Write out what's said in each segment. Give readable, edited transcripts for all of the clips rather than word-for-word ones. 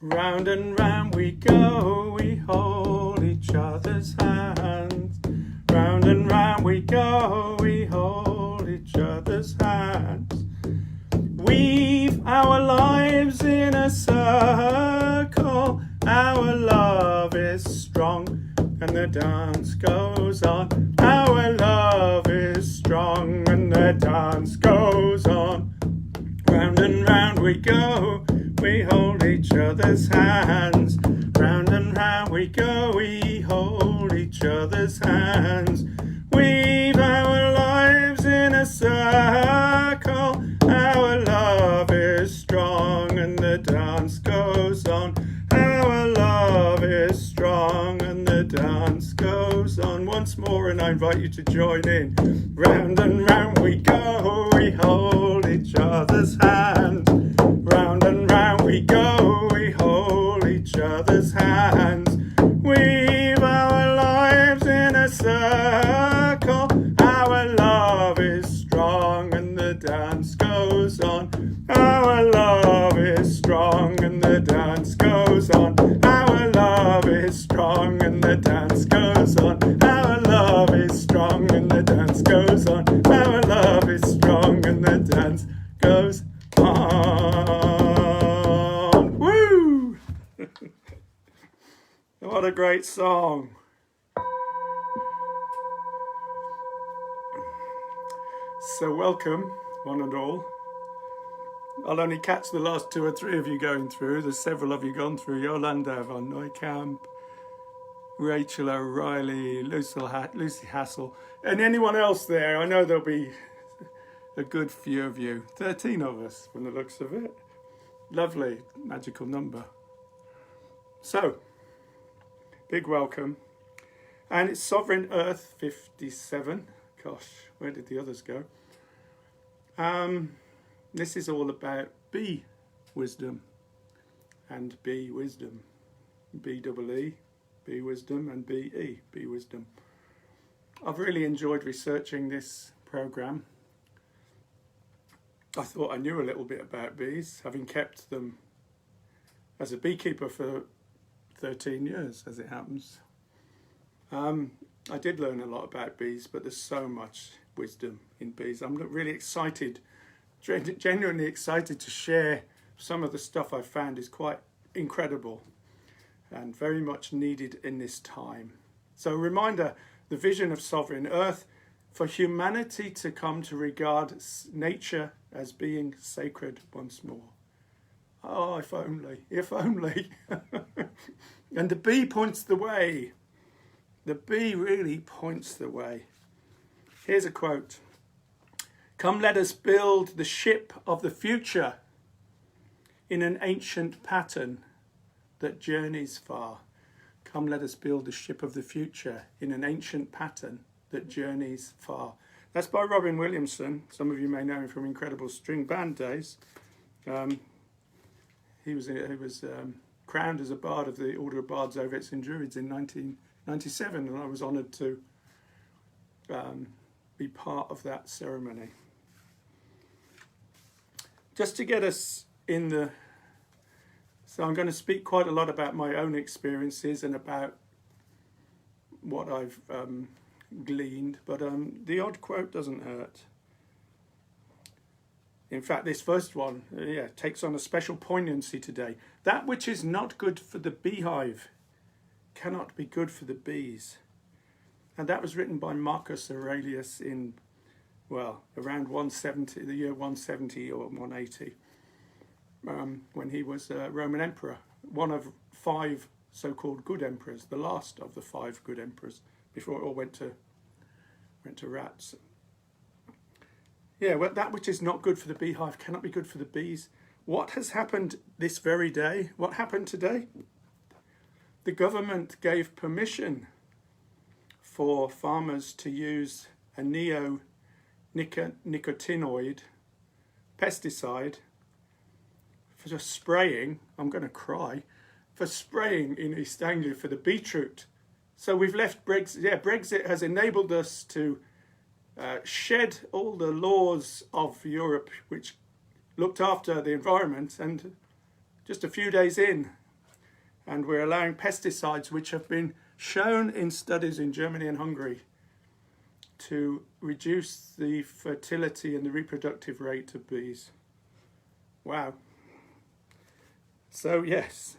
Round and round we go, we hold each other's hands. Round and round we go, we hold each other's hands. Weave our lives in a circle, our love is strong, and the dance goes on. Our love is strong, and the dance goes on. Round and round we go, we hold each other's hands. Round and round we go, we hold each other's hands. Weave our lives in a circle, our love is strong, and the dance goes on. Our love is strong, and the dance goes on. Once more, and I invite you to join in. Round and round we go, we hold each other's hands. Round and round we go, we hold each other's hands. Weave our lives in a circle, our love is strong, and the dance goes on. Our love is strong, and the dance goes on. Our love is strong, and the dance goes on. Our love is strong, and the dance goes on. Our love is strong, and the dance goes on. Woo! What a great song. So welcome, one and all. I'll only catch the last 2 or 3 of you going through. There's several of you gone through. Yolanda von Neukamp, Rachel O'Reilly, Lucy Hassel, and anyone else there. I know there'll be a good few of you. 13 of us from the looks of it. Lovely, magical number. So, big welcome. And it's Sovereign Earth 57. Gosh, where did the others go? This is all about bee wisdom and bee wisdom. B-double-E, bee wisdom, and B-E, bee wisdom. I've really enjoyed researching this program. I thought I knew a little bit about bees, having kept them as a beekeeper for 13 years, as it happens. I did learn a lot about bees, but there's so much wisdom in bees. I'm really excited, genuinely excited to share some of the stuff I've found is quite incredible and very much needed in this time. So a reminder, the vision of Sovereign Earth, for humanity to come to regard nature as being sacred once more. Oh, if only, if only. And the bee points the way. The bee really points the way. Here's a quote. Come, let us build the ship of the future in an ancient pattern that journeys far. Come, let us build the ship of the future in an ancient pattern that journeys far. That's by Robin Williamson. Some of you may know him from Incredible String Band days. He was crowned as a bard of the Order of Bards, Oveits and Druids in 1997, and I was honoured to be part of that ceremony. Just to get us in the... So I'm going to speak quite a lot about my own experiences and about what I've gleaned, but the odd quote doesn't hurt. In fact, this first one, takes on a special poignancy today. That which is not good for the beehive cannot be good for the bees. And that was written by Marcus Aurelius in, well, around 170, the year 170 or 180, when he was Roman emperor, one of 5 so-called good emperors, the last of the 5 good emperors, before it all went to rats. Yeah, well, that which is not good for the beehive cannot be good for the bees. What has happened this very day? What happened today? The government gave permission for farmers to use a neonicotinoid pesticide for spraying, I'm going to cry, for spraying in East Anglia for the beetroot. So we've left Brexit. Yeah, Brexit has enabled us to shed all the laws of Europe which looked after the environment, and just a few days in, And we're allowing pesticides which have been shown in studies in Germany and Hungary to reduce the fertility and the reproductive rate of bees. Wow. So yes,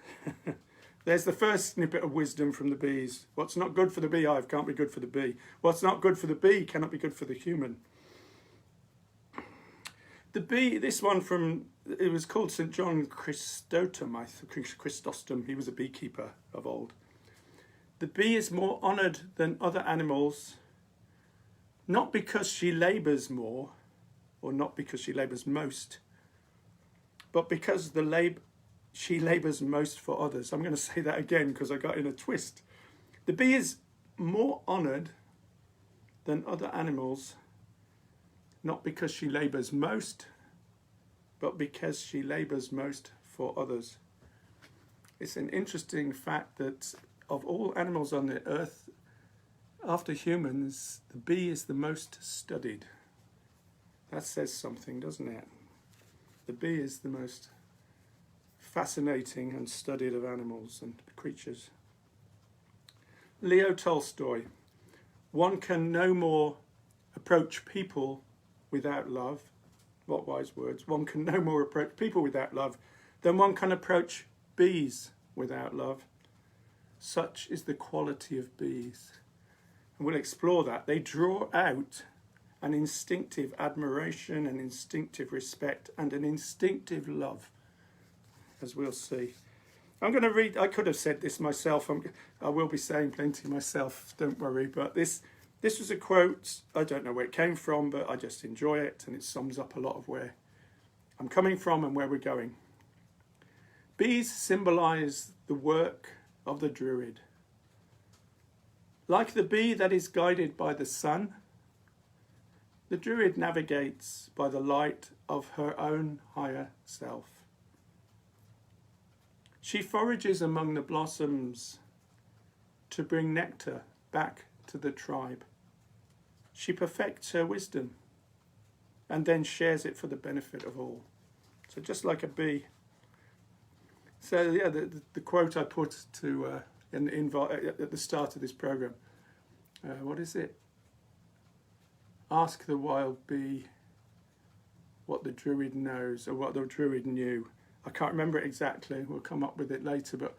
there's the first snippet of wisdom from the bees. What's not good for the beehive can't be good for the bee. What's not good for the bee cannot be good for the human. The bee, this one from, it was called St. John Chrysostom. He was a beekeeper of old. The bee is more honoured than other animals, not because she labours more, or not because she labours most, but because she labours most for others. I'm going to say that again because I got in a twist. The bee is more honoured than other animals, not because she labours most, but because she labours most for others. It's an interesting fact that of all animals on the earth, after humans, the bee is the most studied. That says something, doesn't it? The bee is the most fascinating and studied of animals and creatures. Leo Tolstoy, one can no more approach people without love. What wise words. One can no more approach people without love than one can approach bees without love. Such is the quality of bees. And we'll explore that. They draw out an instinctive admiration, an instinctive respect, and an instinctive love, as we'll see. I'm going to read, I could have said this myself. I will be saying plenty myself, don't worry, but this was a quote. I don't know where it came from, but I just enjoy it, and it sums up a lot of where I'm coming from and where we're going. Bees symbolize the work of the Druid. Like the bee that is guided by the sun, the Druid navigates by the light of her own higher self. She forages among the blossoms to bring nectar back to the tribe. She perfects her wisdom and then shares it for the benefit of all. So just like a bee. So yeah, the quote I put to in the invite at the start of this program. What is it? Ask the wild bee what the Druid knows, or what the Druid knew. I can't remember it exactly. We'll come up with it later. But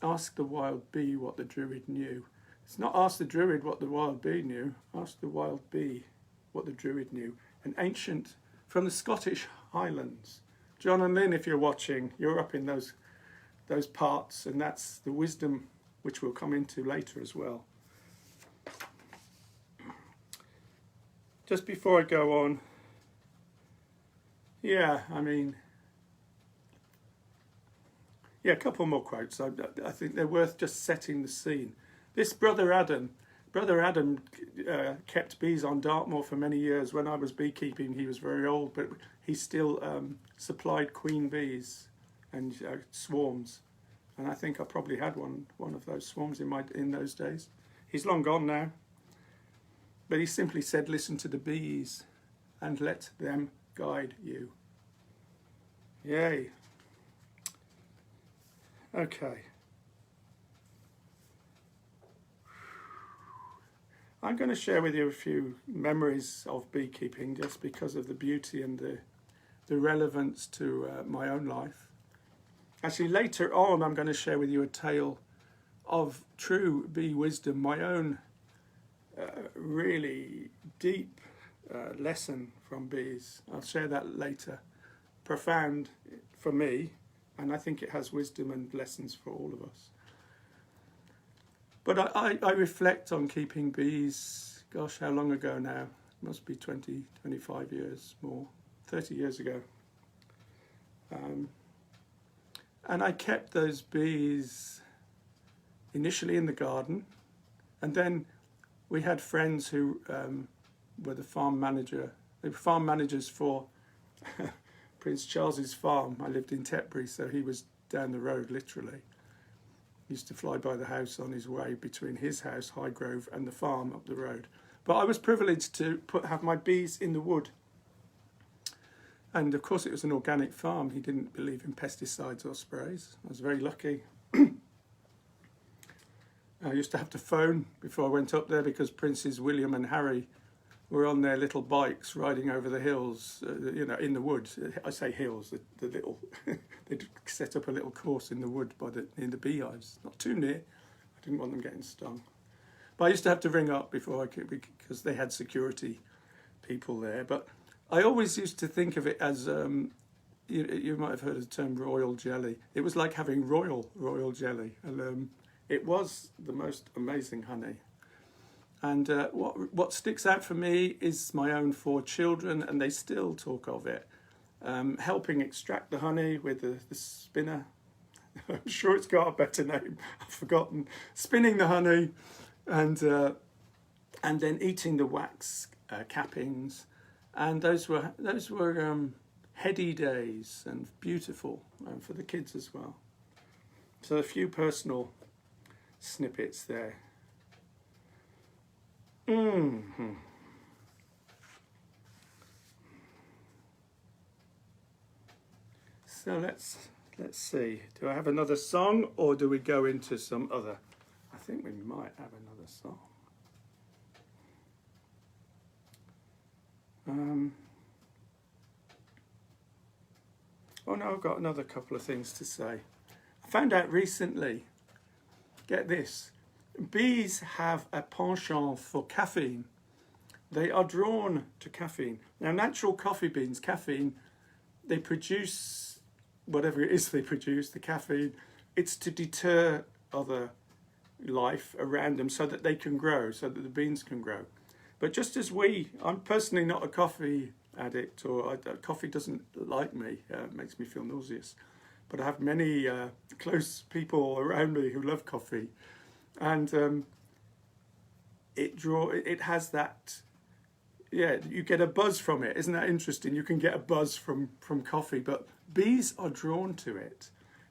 ask the wild bee what the Druid knew. It's not ask the Druid what the wild bee knew. Ask the wild bee what the Druid knew. An ancient from the Scottish Highlands. John and Lynn, if you're watching, you're up in those parts, and that's the wisdom which we'll come into later as well. Just before I go on, a couple more quotes. I think they're worth just setting the scene. This Brother Adam kept bees on Dartmoor for many years. When I was beekeeping, he was very old, but he still supplied queen bees and swarms. And I think I probably had one of those swarms in those days. He's long gone now. But he simply said, listen to the bees and let them guide you. Yay. Okay. I'm going to share with you a few memories of beekeeping just because of the beauty and the relevance to my own life. Actually, later on, I'm going to share with you a tale of true bee wisdom, my own really deep lesson from bees. I'll share that later. Profound for me, and I think it has wisdom and lessons for all of us. But I reflect on keeping bees, gosh, how long ago now? It must be 20, 25 years more, 30 years ago. And I kept those bees initially in the garden, and then we had friends who were the farm manager. They were farm managers for Prince Charles's farm. I lived in Tetbury, so he was down the road, literally. He used to fly by the house on his way between his house, Highgrove, and the farm up the road. But I was privileged to have my bees in the wood. And of course it was an organic farm. He didn't believe in pesticides or sprays. I was very lucky. I used to have to phone before I went up there because Princes William and Harry were on their little bikes riding over the hills, you know, in the woods. I say hills, the little, they'd set up a little course in the wood in the beehives, not too near. I didn't want them getting stung. But I used to have to ring up before I could, because they had security people there. But I always used to think of it as, you might have heard of the term royal jelly. It was like having royal jelly. And it was the most amazing honey. And what sticks out for me is my own 4 children, and they still talk of it. Helping extract the honey with the spinner. I'm sure it's got a better name. I've forgotten. Spinning the honey, and then eating the wax cappings. And those were heady days and beautiful for the kids as well. So a few personal snippets there. Mm-hmm. So let's see. Do I have another song, or do we go into some other? I think we might have another song. Oh no, I've got another couple of things to say. I found out recently, get this, bees have a penchant for caffeine. They are drawn to caffeine. Now, natural coffee beans, caffeine, they produce whatever it is they produce, the caffeine. It's to deter other life around them so that they can grow, so that the beans can grow. But just as I'm personally not a coffee addict, or coffee doesn't like me, it makes me feel nauseous. But I have many close people around me who love coffee. And it has that, yeah, you get a buzz from it. Isn't that interesting? You can get a buzz from coffee, but bees are drawn to it.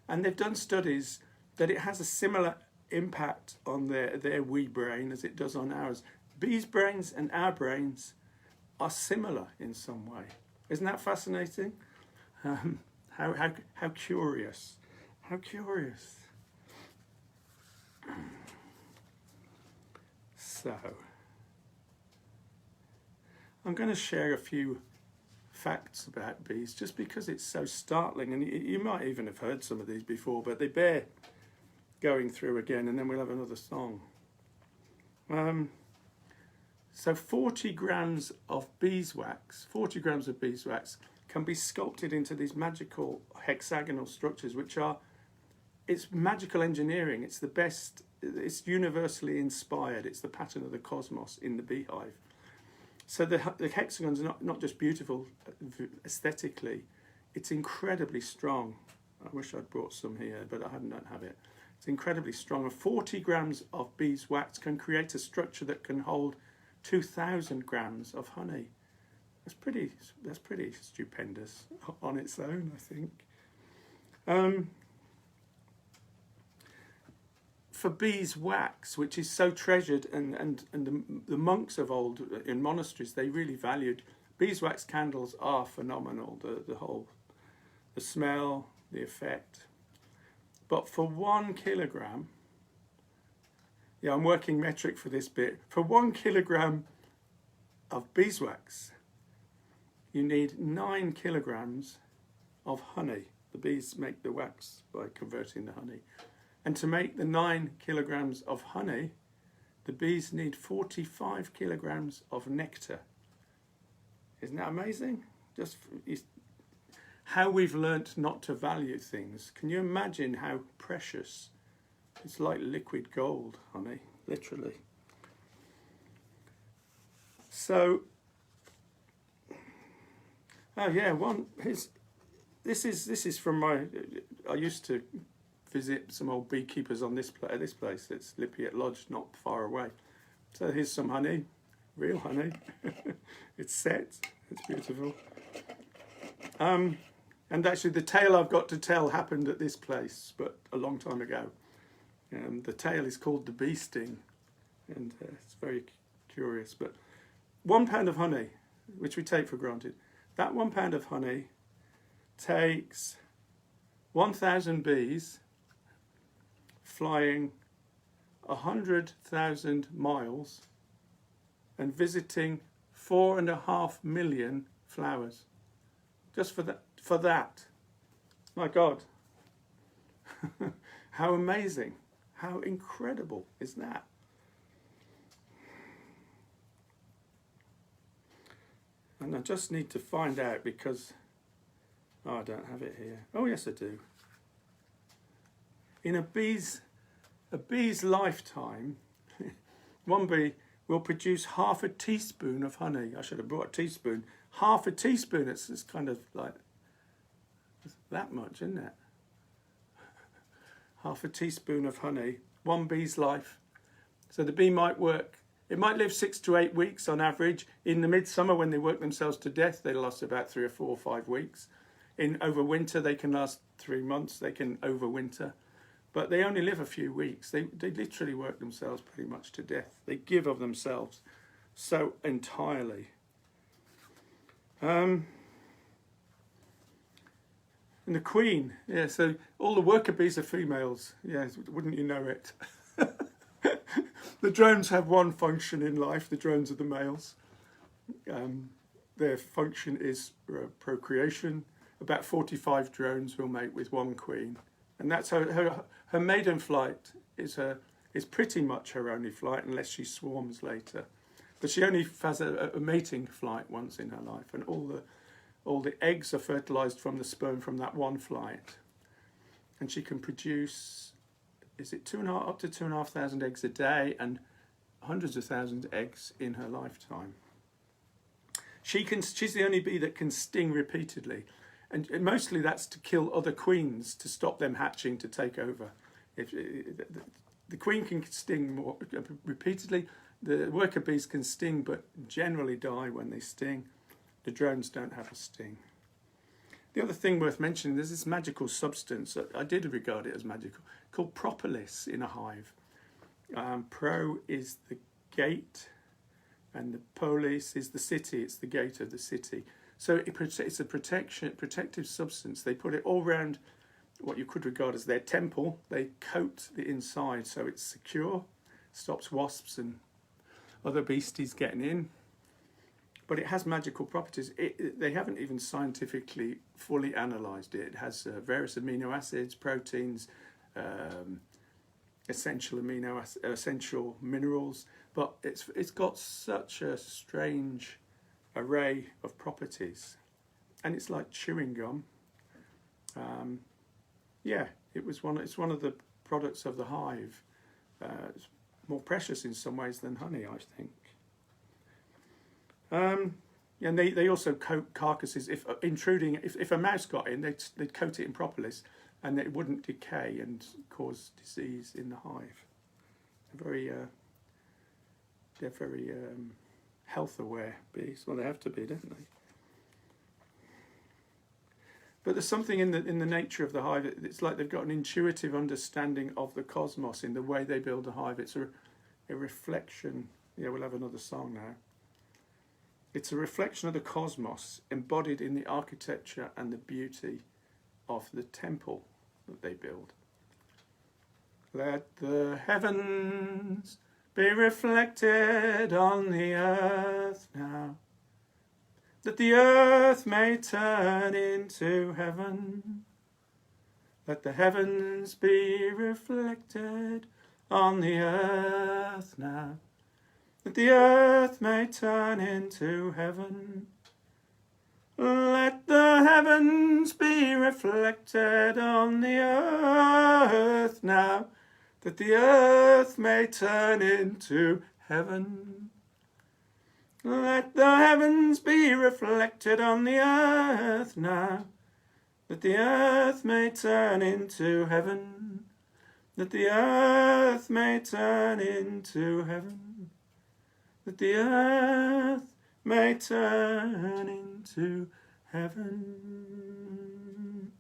And they've done studies that it has a similar impact on their wee brain as it does on ours. Bees' brains and our brains are similar in some way. Isn't that fascinating? How curious. How curious. So, I'm going to share a few facts about bees just because it's so startling, and you might even have heard some of these before, but they bear going through again, and then we'll have another song. So 40 grams of beeswax, can be sculpted into these magical hexagonal structures, it's magical engineering. It's the best, it's universally inspired. It's the pattern of the cosmos in the beehive. So the hexagons are not just beautiful aesthetically, it's incredibly strong. I wish I'd brought some here, but I don't have it. It's incredibly strong. And 40 grams of beeswax can create a structure that can hold 2,000 grams of honey. That's pretty stupendous on its own, I think. For beeswax, which is so treasured, and the monks of old in monasteries, they really valued. Beeswax candles are phenomenal. The smell, the effect. But for 1 kilogram, yeah, I'm working metric for this bit. For 1 kilogram of beeswax, you need 9 kilograms of honey. The bees make the wax by converting the honey. And to make the 9 kilograms of honey, the bees need 45 kilograms of nectar. Isn't that amazing? Just how we've learnt not to value things. Can you imagine how precious? It's like liquid gold, honey, literally. So, oh yeah, this is from I used to visit some old beekeepers on this place. It's Lippiat Lodge, not far away. So here's some honey, real honey. It's set, it's beautiful. And actually the tale I've got to tell happened at this place, but a long time ago. The tale is called The Bee Sting, and it's very curious. But 1 pound of honey, which we take for granted, that 1 pound of honey takes 1,000 bees flying 100,000 miles and visiting 4.5 million flowers. Just for that. My God. How amazing. How incredible is that? And I just need to find out because, oh, I don't have it here. Oh, yes, I do. In a bee's lifetime, one bee will produce half a teaspoon of honey. I should have brought a teaspoon. Half a teaspoon, it's kind of like that much, isn't it? Half a teaspoon of honey, one bee's life. So the bee might work, it might live 6 to 8 weeks on average. In the midsummer, when they work themselves to death, they last about 3 or 4 or 5 weeks. Over winter, they can last 3 months, they can overwinter. But they only live a few weeks. They literally work themselves pretty much to death. They give of themselves so entirely. And the queen, yeah, so all the worker bees are females. Yeah, wouldn't you know it? The drones have one function in life. The drones are the males. Their function is procreation. About 45 drones will mate with one queen. And that's her maiden flight is pretty much her only flight unless she swarms later. But she only has a mating flight once in her life, and all the eggs are fertilized from the sperm from that one flight. And she can produce, is it up to 2,500 eggs a day and hundreds of thousands of eggs in her lifetime. She's the only bee that can sting repeatedly. And mostly that's to kill other queens, to stop them hatching, to take over. If the queen can sting more repeatedly, the worker bees can sting but generally die when they sting. The drones don't have a sting. The other thing worth mentioning, there's this magical substance, I did regard it as magical, called Propolis in a hive. Pro is the gate and the polis is the city, it's the gate of the city. So it's a protective substance. They put it all around what you could regard as their temple. They coat the inside so it's secure, stops wasps and other beasties getting in. But it has magical properties. They haven't even scientifically fully analysed it. It has various amino acids, proteins, essential minerals. But it's got such a strange array of properties, and it's like chewing gum. It's one of the products of the hive. It's more precious in some ways than honey, I think. And they also coat carcasses. If a mouse got in, they'd coat it in propolis, and it wouldn't decay and cause disease in the hive. They're very health aware bees. Well, they have to be, don't they? But there's something in the nature of the hive. It's like they've got an intuitive understanding of the cosmos in the way they build a hive. It's a reflection. Yeah, we'll have another song now. It's a reflection of the cosmos embodied in the architecture and the beauty of the temple that they build. Let the heavens be reflected on the earth now, that the earth may turn into heaven. Let the heavens be reflected on the earth now, that the earth may turn into heaven. Let the heavens be reflected on the earth now, that the earth may turn into heaven. Let the heavens be reflected on the earth now, that the earth may turn into heaven. That the earth may turn into heaven. That the earth may turn into heaven.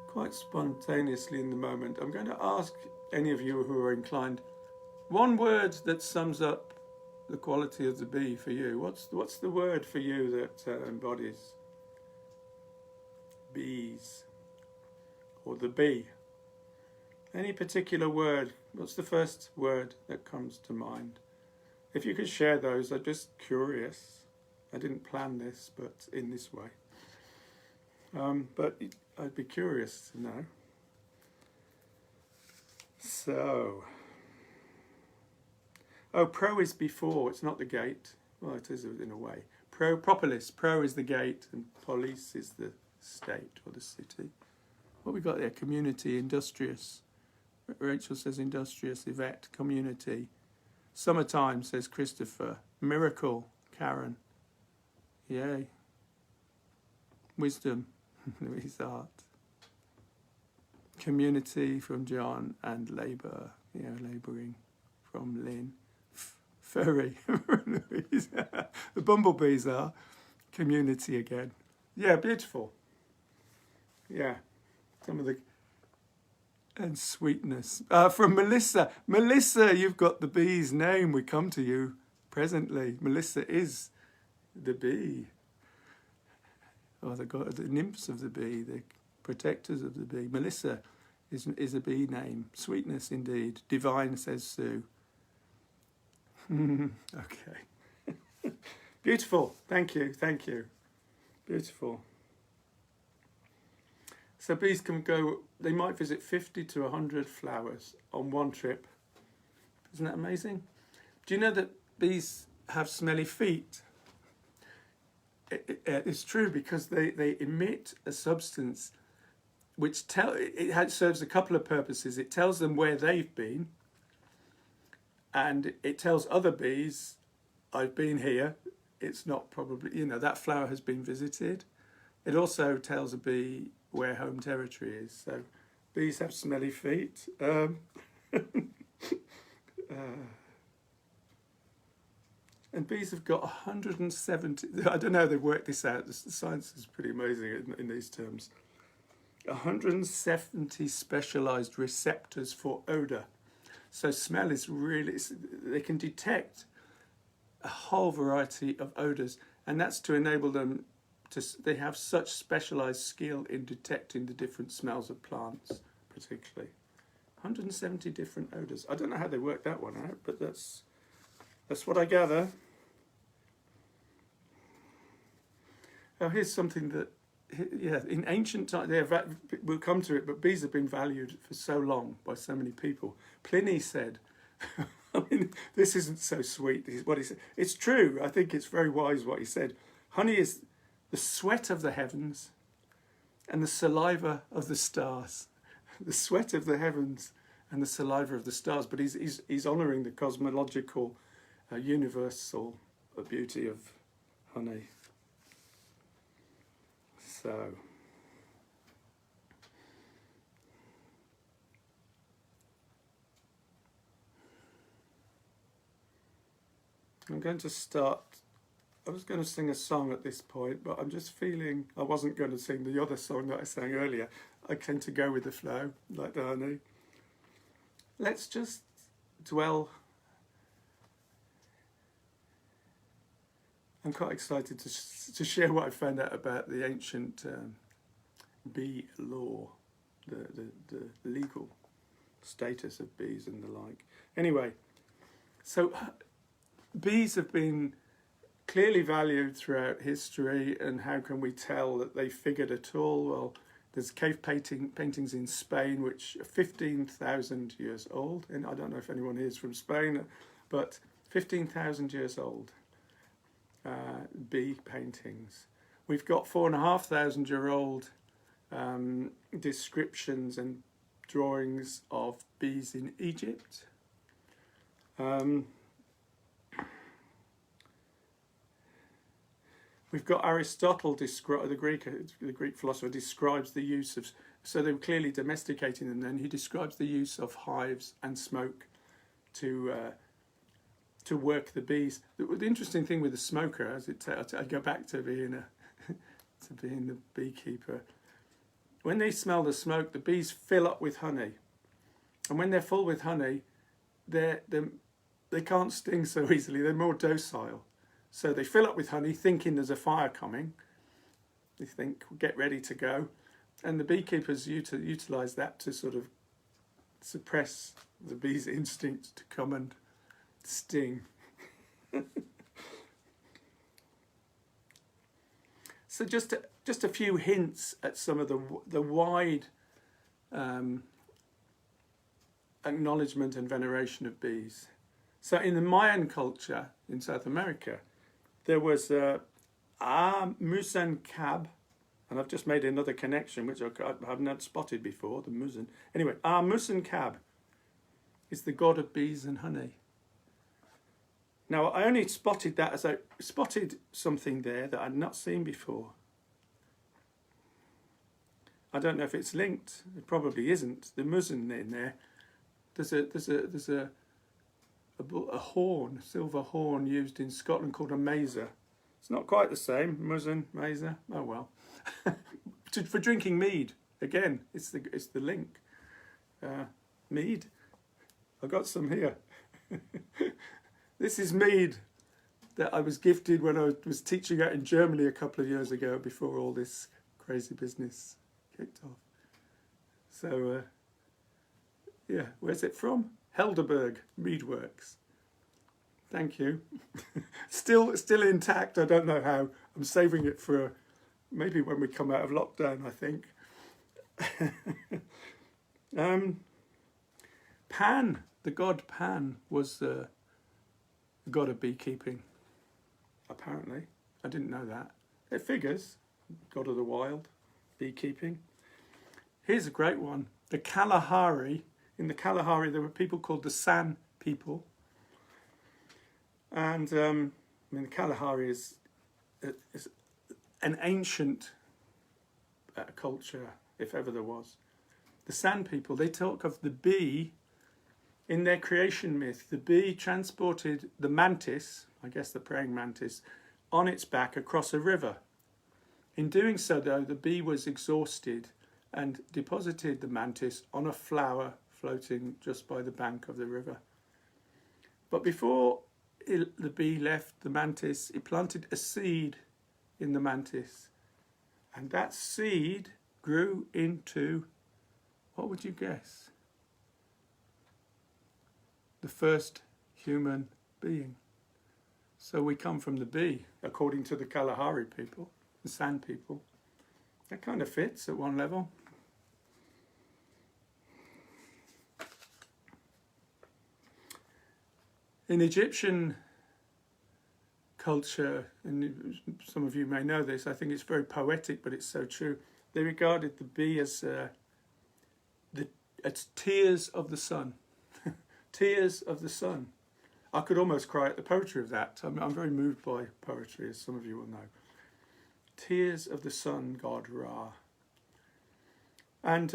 Quite spontaneously in the moment, I'm going to ask any of you who are inclined one word that sums up the quality of the bee for you? What's the word for you that embodies bees or the bee? Any particular word? What's the first word that comes to mind? If you could share those, I'm just curious. I didn't plan this, but in this way. But I'd be curious to know. So, pro is before, it's not the gate. Well, it is in a way. Propolis, pro is the gate, and polis is the state or the city. What we got there? Community, industrious. Rachel says industrious, Yvette, community. Summertime, says Christopher. Miracle, Karen. Yay. Wisdom, Louise Art. Community from John, and labour, labouring from Lynn. Furry, Louise. The bumblebees are. Community again. Yeah, beautiful. Yeah, some of the... And sweetness. From Melissa. Melissa, you've got the bee's name. We come to you presently. Melissa is the bee. Or the nymphs of the bee, the protectors of the bee. Melissa is a bee name. Sweetness indeed. Divine, says Sue. Okay. Beautiful. Thank you. Beautiful. So bees can go, they might visit 50 to 100 flowers on one trip. Isn't that amazing? Do you know that bees have smelly feet? It's true, because they emit a substance which serves a couple of purposes. It tells them where they've been, and it tells other bees, I've been here. It's not probably, that flower has been visited. It also tells a bee where home territory is. So bees have smelly feet. And bees have got 170, I don't know, they've worked this out, the science is pretty amazing in these terms. 170 specialised receptors for odour. So smell is really, they can detect a whole variety of odours, and that's to enable them they have such specialised skill in detecting the different smells of plants, particularly. 170 different odours. I don't know how they worked that one out, but that's what I gather. Oh, here's something that, in ancient times, we'll come to it, but bees have been valued for so long by so many people. Pliny said, I mean, this isn't so sweet, this is what he said. It's true, I think it's very wise what he said. Honey is the sweat of the heavens and the saliva of the stars. The sweat of the heavens and the saliva of the stars. But he's honouring the cosmological, universal beauty of honey. So, I'm going to start. I was going to sing a song at this point, but I'm just feeling I wasn't going to sing the other song that I sang earlier. I tend to go with the flow, like the honey. Let's just dwell. I'm quite excited to share what I found out about the ancient bee law, the legal status of bees and the like. Anyway, so bees have been clearly valued throughout history, and how can we tell that they figured at all? Well, there's cave paintings in Spain which are 15,000 years old, and I don't know if anyone is from Spain, but 15,000 years old bee paintings. We've got 4,500 year old descriptions and drawings of bees in Egypt. We've got Aristotle, the Greek philosopher, describes the use of, so they were clearly domesticating them then, he describes the use of hives and smoke to work the bees. The interesting thing with the smoker, as I go back to being the beekeeper, when they smell the smoke, the bees fill up with honey. And when they're full with honey, the they can't sting so easily. They're more docile. So they fill up with honey thinking there's a fire coming. They think, get ready to go. And the beekeepers utilise that to sort of suppress the bee's instinct to come and sting. So just a few hints at some of the wide acknowledgement and veneration of bees. So in the Mayan culture in South America, there was Musan Cab, and I've just made another connection which I have not spotted before, the Musan. Anyway, Musan Cab is the god of bees and honey. Now, I only spotted that as I spotted something there that I'd not seen before. I don't know if it's linked. It probably isn't. The muzzin in there. There's a horn, a silver horn used in Scotland called a mazer. It's not quite the same. Muzzin, mazer. Oh well. For drinking mead. Again, it's the link. Mead. I got some here. This is mead that I was gifted when I was teaching out in Germany a couple of years ago before all this crazy business kicked off. So, yeah, where's it from? Helderberg Mead Works. Thank you. Still intact. I don't know how. I'm saving it for maybe when we come out of lockdown, I think. Pan, the god Pan, was the god of beekeeping, apparently. I didn't know that. It figures. God of the wild, beekeeping. Here's a great one. The Kalahari. In the Kalahari, there were people called the San people. And, I mean, the Kalahari is an ancient culture, if ever there was. The San people, they talk of the bee. In their creation myth, the bee transported the mantis, I guess the praying mantis, on its back across a river. In doing so, though, the bee was exhausted and deposited the mantis on a flower floating just by the bank of the river. But before the bee left the mantis, it planted a seed in the mantis. And that seed grew into, what would you guess? The first human being. So we come from the bee, according to the Kalahari people, the San people. That kind of fits at one level. In Egyptian culture, and some of you may know this, I think it's very poetic, but it's so true. They regarded the bee as tears of the sun. Tears of the sun. I could almost cry at the poetry of that. I'm very moved by poetry, as some of you will know. Tears of the sun, god Ra. And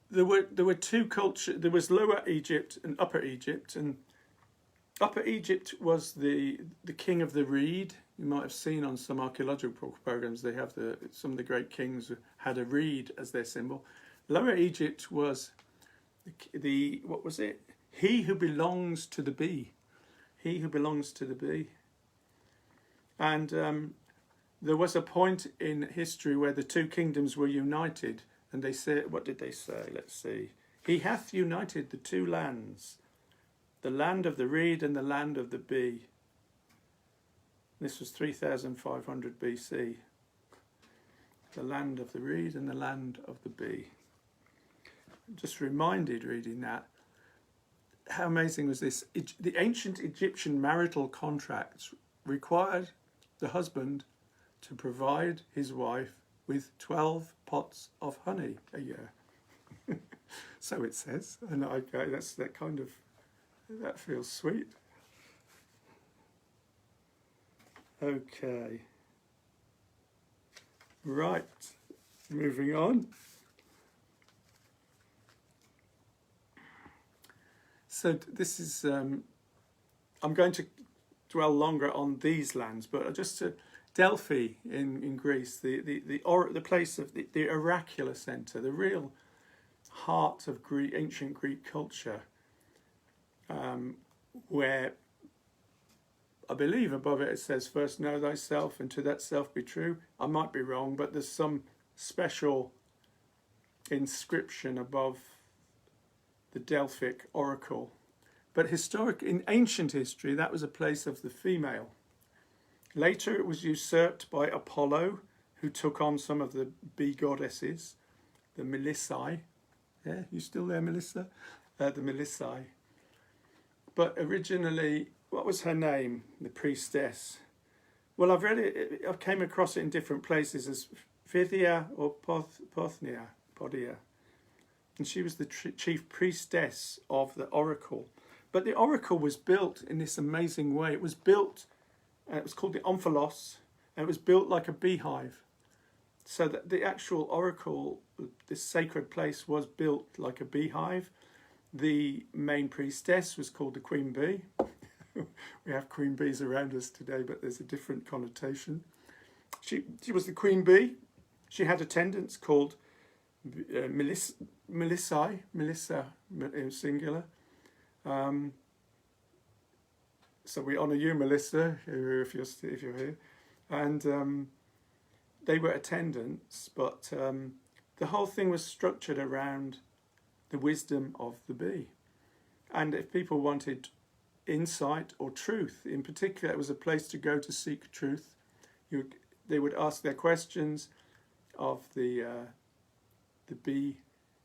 there were two cultures. There was Lower Egypt and Upper Egypt, and Upper Egypt was the king of the reed. You might have seen on some archaeological programs they have some of the great kings had a reed as their symbol. Lower Egypt was what was it? He who belongs to the bee. He who belongs to the bee. And there was a point in history where the two kingdoms were united, and they said, what did they say? Let's see. He hath united the two lands, the land of the reed and the land of the bee. This was 3,500 BC. The land of the reed and the land of the bee. Just reminded reading that, how amazing was this? The ancient Egyptian marital contracts required the husband to provide his wife with 12 pots of honey a year. So it says, and that feels sweet. Okay. Right, moving on. So this is, I'm going to dwell longer on these lands, but just to Delphi in Greece, the place of the oracular centre, the real heart of ancient Greek culture, where I believe above it says, first know thyself and to that self be true. I might be wrong, but there's some special inscription above the Delphic oracle. But in ancient history, that was a place of the female. Later it was usurped by Apollo, who took on some of the bee goddesses, the Melissae. Yeah, you still there, Melissa? The Melissae. But originally, what was her name? The priestess. Well, I've read it, I came across it in different places as Phthia or Podia. And she was the chief priestess of the oracle. But the oracle was built in this amazing way. It was built, it was called the omphalos, and it was built like a beehive. So that the actual oracle, this sacred place, was built like a beehive. The main priestess was called the queen bee. We have queen bees around us today, but there's a different connotation. She was the queen bee. She had attendants called Melissa in singular. So we honour you, Melissa, if you're here. And they were attendants, but the whole thing was structured around the wisdom of the bee. And if people wanted insight or truth, in particular, it was a place to go to seek truth. They would ask their questions of the bee,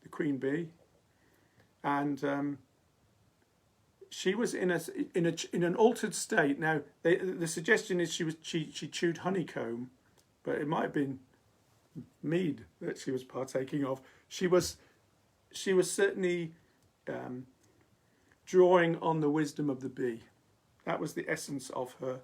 the queen bee, and she was in an altered state. Now, the suggestion is she chewed honeycomb, but it might have been mead that she was partaking of. She was certainly drawing on the wisdom of the bee. That was the essence of her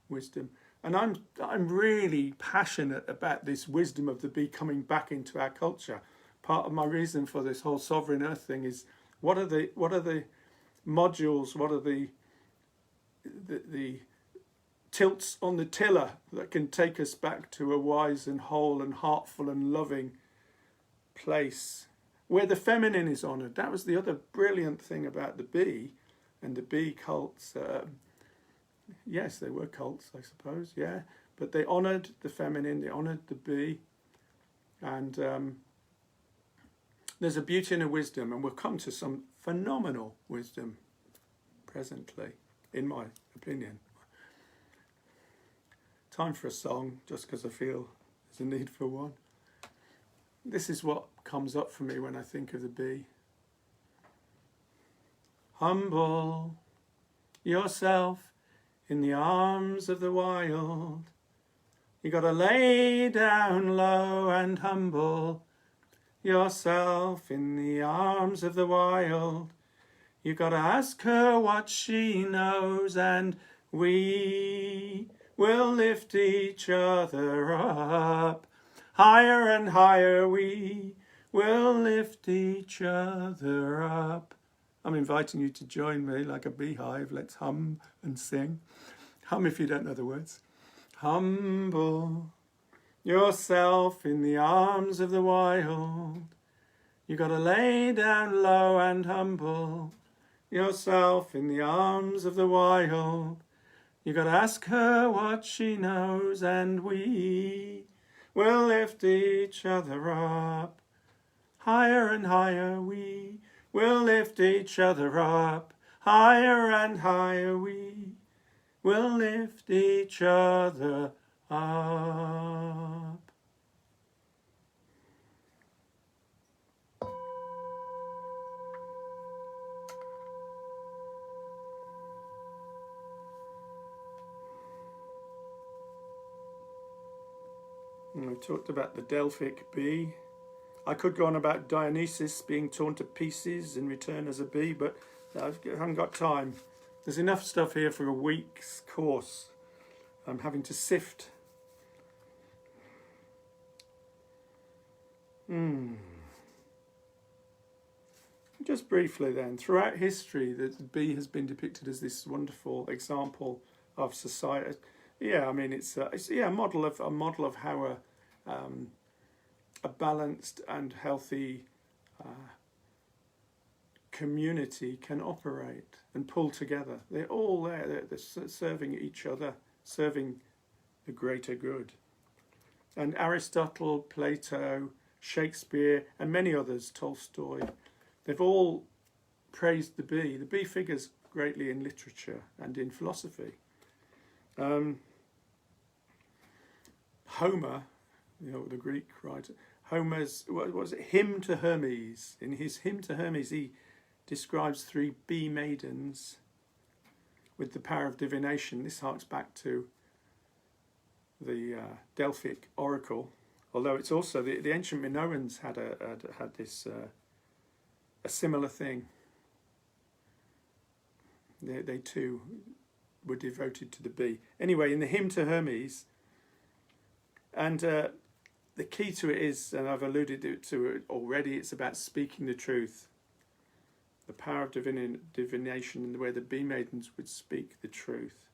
wisdom. And I'm really passionate about this wisdom of the bee coming back into our culture. Part of my reason for this whole sovereign earth thing is what are the modules, what are the tilts on the tiller that can take us back to a wise and whole and heartful and loving place where the feminine is honoured. That was the other brilliant thing about the bee and the bee cults. Yes, they were cults, I suppose, yeah. But they honoured the feminine, they honoured the bee. And there's a beauty and a wisdom, and we'll come to some phenomenal wisdom presently, in my opinion. Time for a song, just because I feel there's a need for one. This is what comes up for me when I think of the bee. Humble yourself in the arms of the wild. You gotta lay down low and humble yourself in the arms of the wild. You gotta ask her what she knows, and we will lift each other up. Higher and higher we will lift each other up. I'm inviting you to join me like a beehive. Let's hum and sing. Hum if you don't know the words. Humble yourself in the arms of the wild. You gotta lay down low and humble yourself in the arms of the wild. You gotta ask her what she knows, and we will lift each other up. Higher and higher we will lift each other up. Higher and higher we will lift each other up. We talked about the Delphic bee. I could go on about Dionysus being torn to pieces and return as a bee, but I haven't got time. There's enough stuff here for a week's course. I'm having to sift. Just briefly then, throughout history, the bee has been depicted as this wonderful example of society. Yeah, I mean, it's a model of how a balanced and healthy community can operate and pull together. They're all there, they're serving each other, serving the greater good. And Aristotle, Plato, Shakespeare, and many others, Tolstoy, they've all praised the bee. The bee figures greatly in literature and in philosophy. Homer, the Greek writer, Homer's, what was it, Hymn to Hermes. In his Hymn to Hermes, he describes 3 bee maidens with the power of divination. This harks back to the Delphic oracle, although it's also the ancient Minoans had this a similar thing. They too were devoted to the bee. Anyway, in the Hymn to Hermes, and the key to it is, and I've alluded to it already, it's about speaking the truth. The power of divination and the way the bee maidens would speak the truth.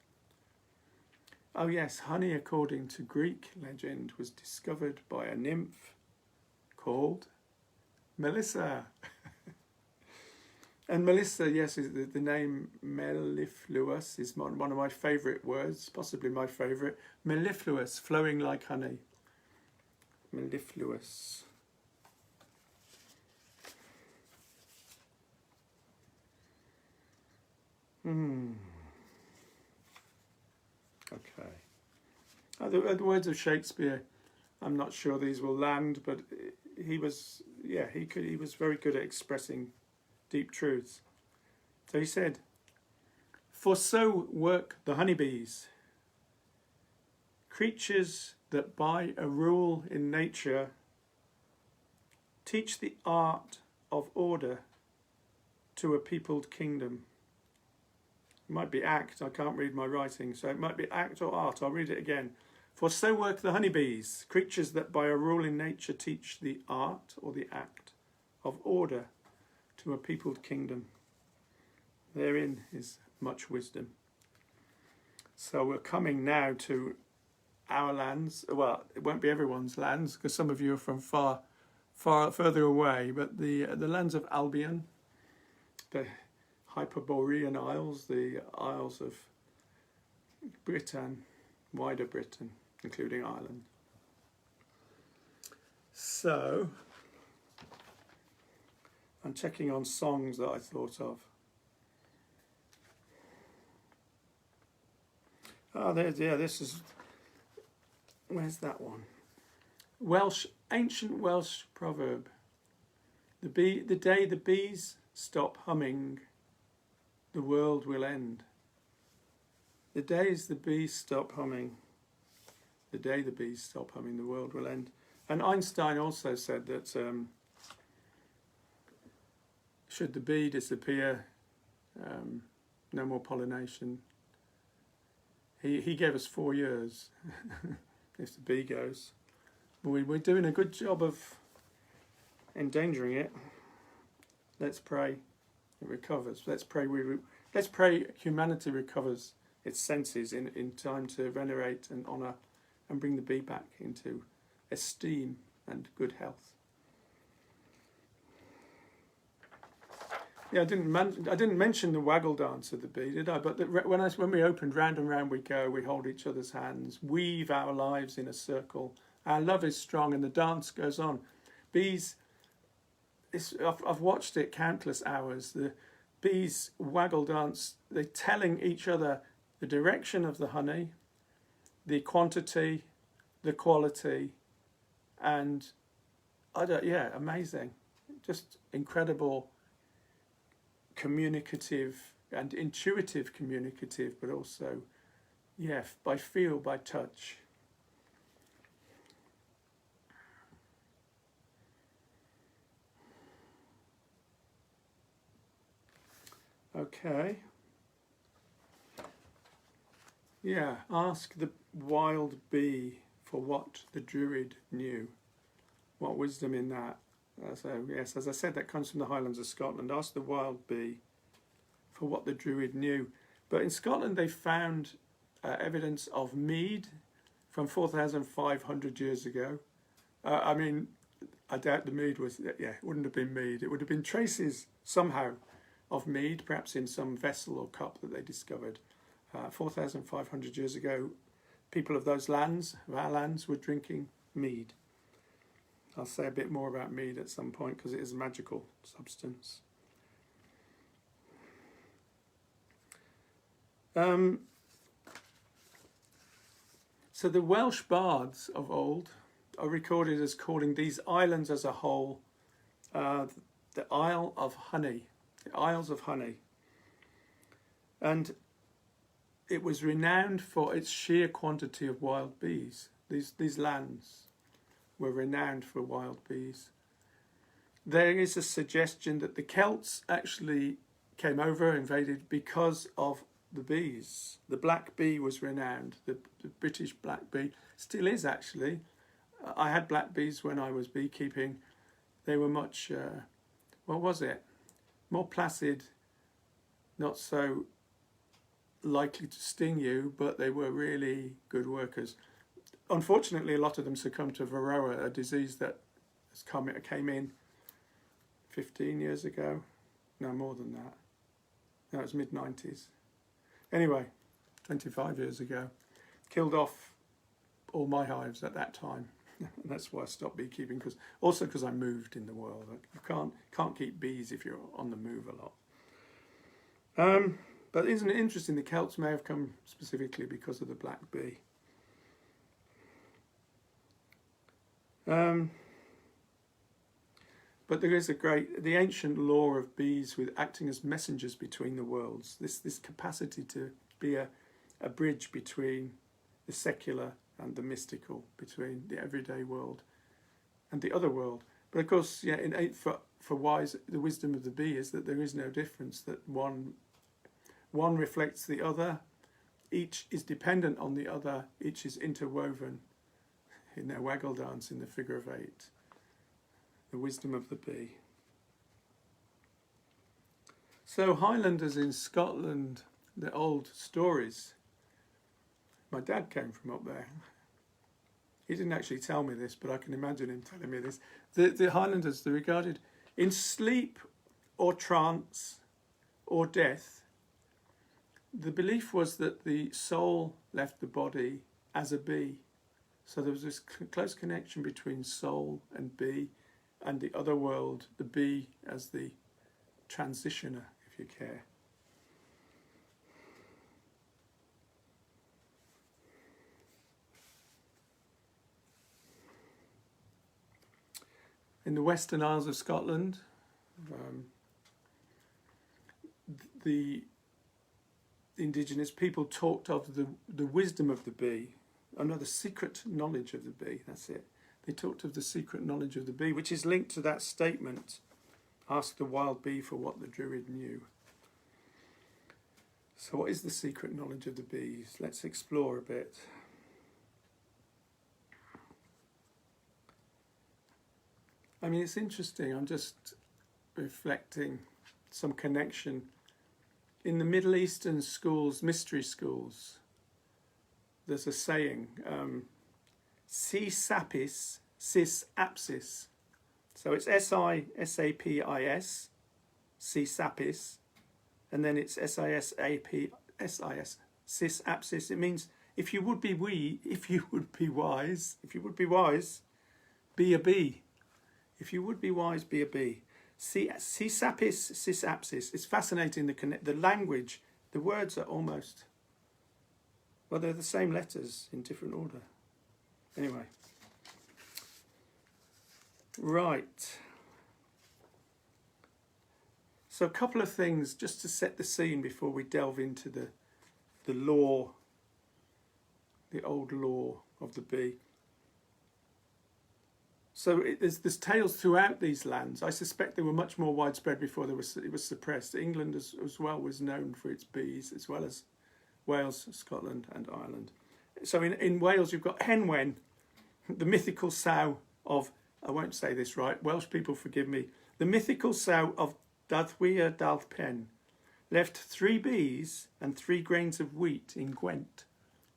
Oh yes, honey, according to Greek legend, was discovered by a nymph called Melissa. And Melissa, yes, is the name mellifluous is one of my favourite words, possibly my favourite. Mellifluous, flowing like honey. Mellifluous. Okay. The words of Shakespeare, I'm not sure these will land, but he was very good at expressing deep truths. So he said, "For so work the honeybees, creatures that by a rule in nature teach the art of order to a peopled kingdom." It might be act, I can't read my writing, so it might be act or art. I'll read it again. "For so work the honeybees, creatures that by a rule in nature teach the art or the act of order to a peopled kingdom. Therein is much wisdom." So we're coming now to our lands. Well, it won't be everyone's lands, because some of you are from far further away, but the lands of Albion, the Hyperborean Isles, the Isles of Britain, wider Britain, including Ireland. So, I'm checking on songs that I thought of. Oh, this is, where's that one? Ancient Welsh proverb. The day the bees stop humming, the world will end. The days the bees stop humming, the day the bees stop humming, the world will end. And Einstein also said that should the bee disappear, no more pollination. He gave us 4 years if the bee goes. But we're doing a good job of endangering it. Let's pray it recovers. Let's pray humanity recovers its senses in time to venerate and honour and bring the bee back into esteem and good health. Yeah, I didn't mention the waggle dance of the bee, did I? But when we opened Round and Round We Go, we hold each other's hands, weave our lives in a circle. Our love is strong and the dance goes on. Bees, I've watched it countless hours. The bees waggle dance. They're telling each other the direction of the honey, the quantity, the quality, and amazing, just incredible, communicative and intuitive communicative, but also, by feel, by touch. Okay. Yeah, ask the wild bee for what the Druid knew. What wisdom in that. So, yes, as I said, that comes from the Highlands of Scotland. Ask the wild bee for what the Druid knew. But in Scotland, they found evidence of mead from 4,500 years ago. I doubt the mead was, yeah, it wouldn't have been mead. It would have been traces somehow of mead, perhaps in some vessel or cup that they discovered. 4,500 years ago, people of those lands, of our lands, were drinking mead. I'll say a bit more about mead at some point because it is a magical substance. So the Welsh bards of old are recorded as calling these islands as a whole the Isle of Honey, the Isles of Honey. And it was renowned for its sheer quantity of wild bees. These lands were renowned for wild bees. There is a suggestion that the Celts actually came over, invaded because of the bees. The black bee was renowned, the British black bee, still is actually. I had black bees when I was beekeeping. They were much, what was it? More placid, not so likely to sting you, but they were really good workers. Unfortunately, a lot of them succumbed to varroa, a disease that came in 15 years ago. No, more than that. No, it was mid-90s. Anyway, 25 years ago. Killed off all my hives at that time. And that's why I stopped beekeeping, because I moved in the world. You can't keep bees if you're on the move a lot. But isn't it interesting, the Celts may have come specifically because of the black bee. But there is the ancient law of bees with acting as messengers between the worlds. This capacity to be a bridge between the secular and the mystical, between the everyday world and the other world. But of course, yeah, for wise, the wisdom of the bee is that there is no difference, that one reflects the other, each is dependent on the other, each is interwoven in their Waggle Dance in the figure of 8. The wisdom of the bee. So Highlanders in Scotland, the old stories. My dad came from up there. He didn't actually tell me this, but I can imagine him telling me this. The Highlanders, they're regarded in sleep or trance or death. The belief was that the soul left the body as a bee. So there was this close connection between soul and bee, and the other world, the bee as the transitioner, if you care. In the Western Isles of Scotland, the indigenous people talked of the wisdom of the bee, the secret knowledge of the bee, that's it. They talked of the secret knowledge of the bee, which is linked to that statement, ask the wild bee for what the Druid knew. So what is the secret knowledge of the bees? Let's explore a bit. I mean, it's interesting, I'm just reflecting some connection. In the Middle Eastern schools, mystery schools, there's a saying, si sapis, sis apsis. So it's S-I-S-A-P-I-S, si sapis, and then it's S-I-S-A-P-S-I-S, sis apsis. It means if you would be wise, be a bee. If you would be wise, be a bee. Si sapis, sis apsis. It's fascinating, the language, the words are almost, well, they're the same letters in different order. Anyway. Right. So a couple of things just to set the scene before we delve into the lore, the old lore of the bee. So there's tales throughout these lands. I suspect they were much more widespread before it was suppressed. England as well was known for its bees, as well as Wales, Scotland and Ireland. So in Wales you've got Henwen, the mythical sow of, I won't say this right, Welsh people forgive me, the mythical sow of Dathwyr Dalpen left 3 bees and 3 grains of wheat in Gwent,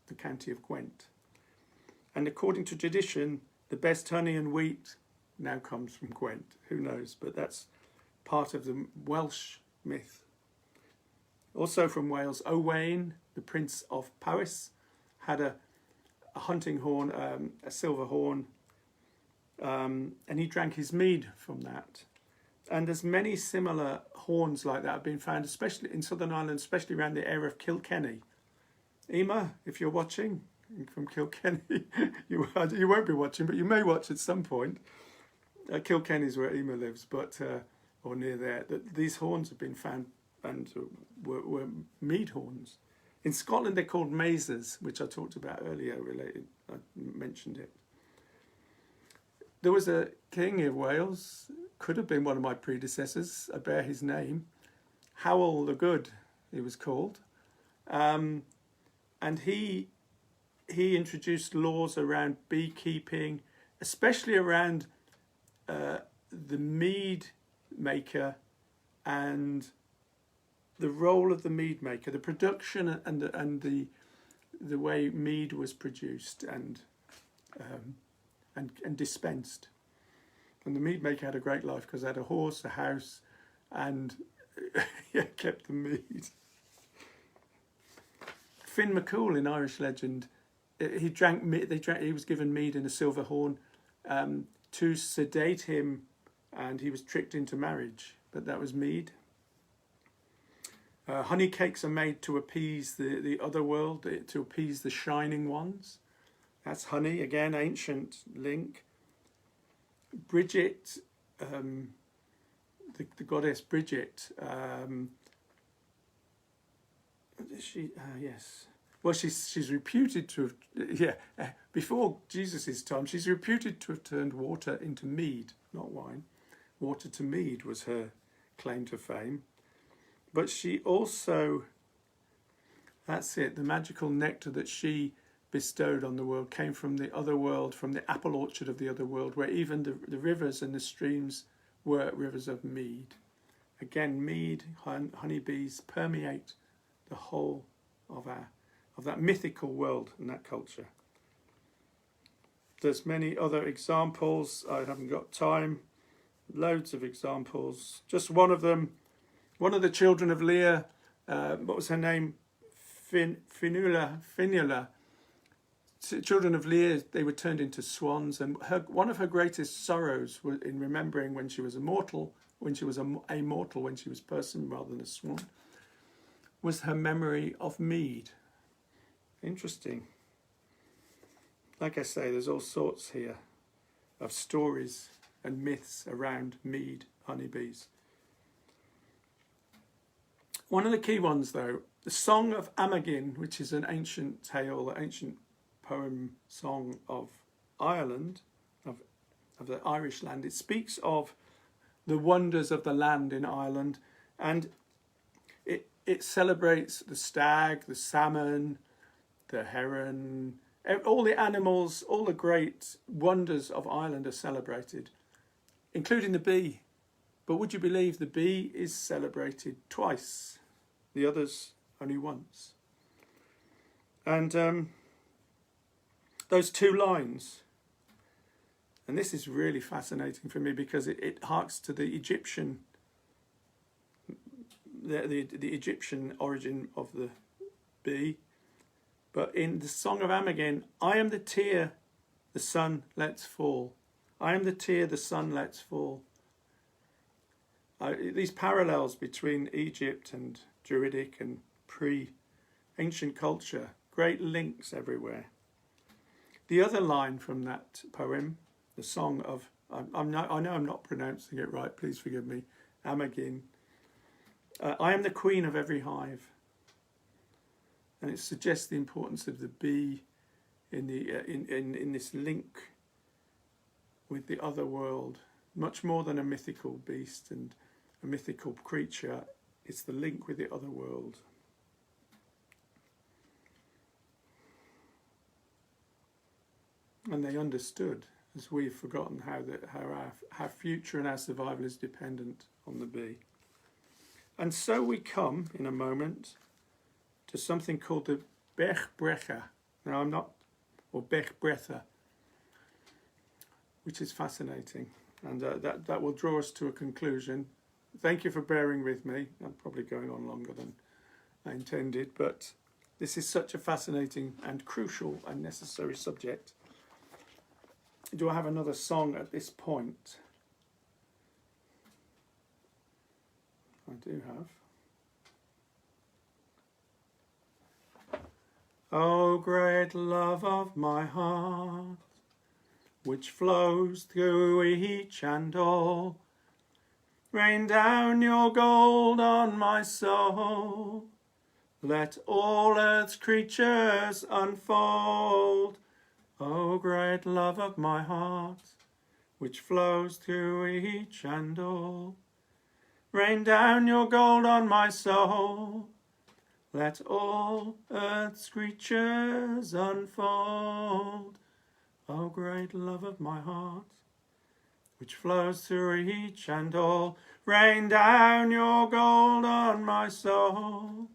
the county of Gwent. And according to tradition, the best honey and wheat now comes from Gwent. Who knows? But that's part of the Welsh myth. Also from Wales, Owain, the Prince of Powys, had a hunting horn, a silver horn, and he drank his mead from that. And there's many similar horns like that have been found, especially in Southern Ireland, especially around the area of Kilkenny. Ema, if you're watching from Kilkenny, you won't be watching, but you may watch at some point. Kilkenny is where Ema lives, but or near there. These horns have been found and were mead horns. In Scotland, they're called mazes, which I talked about earlier. I mentioned it. There was a king of Wales, could have been one of my predecessors. I bear his name. Howell the Good, he was called, and he introduced laws around beekeeping, especially around the mead maker and the role of the mead maker, the production and the way mead was produced and dispensed. And the mead maker had a great life because he had a horse, a house, and kept the mead. Finn McCool in Irish legend, he was given mead in a silver horn to sedate him, and he was tricked into marriage, but that was mead. Honey cakes are made to appease the other world, to appease the shining ones. That's honey, again, ancient link. Bridget, the goddess Bridget, yes. Well, she's reputed to have, before Jesus' time, she's reputed to have turned water into mead, not wine. Water to mead was her claim to fame. But she also, that's it, the magical nectar that she bestowed on the world came from the other world, from the apple orchard of the other world, where even the rivers and the streams were rivers of mead. Again, mead, honeybees permeate the whole of that mythical world and that culture. There's many other examples. I haven't got time. Loads of examples. Just one of them. One of the children of Leah, what was her name? Finula. Children of Leah, they were turned into swans, and one of her greatest sorrows was in remembering when she was immortal, when she was person rather than a swan, was her memory of mead. Interesting. Like I say, there's all sorts here of stories and myths around mead, honeybees. One of the key ones, though, the Song of Amagin, which is an ancient tale, ancient poem song of Ireland, of the Irish land. It speaks of the wonders of the land in Ireland, and it celebrates the stag, the salmon, the heron, all the animals, all the great wonders of Ireland are celebrated, including the bee. But would you believe the bee is celebrated twice? The others only once. And those two lines, and this is really fascinating for me because it harks to the Egyptian, the Egyptian origin of the bee. But in the Song of Amagin, I am the tear the sun lets fall. I am the tear the sun lets fall. These parallels between Egypt and Druidic and pre-ancient culture, great links everywhere. The other line from that poem, the Song of, I know I'm not pronouncing it right, please forgive me, Amagin. I am the queen of every hive. And it suggests the importance of the bee in this link with the other world, much more than a mythical beast and a mythical creature. It's the link with the other world. And they understood, as we've forgotten, how our future and our survival is dependent on the bee. And so we come, in a moment, to something called the Bech-brecha. Now or Bech-brecha, which is fascinating. And that will draw us to a conclusion. Thank you for bearing with me. I'm probably going on longer than I intended, but this is such a fascinating and crucial and necessary subject. Do I have another song at this point? I do have. Oh, great love of my heart, which flows through each and all, rain down your gold on my soul. Let all earth's creatures unfold. O great love of my heart, which flows through each and all, rain down your gold on my soul. Let all earth's creatures unfold. O great love of my heart, which flows through each and all, rain down your gold on my soul.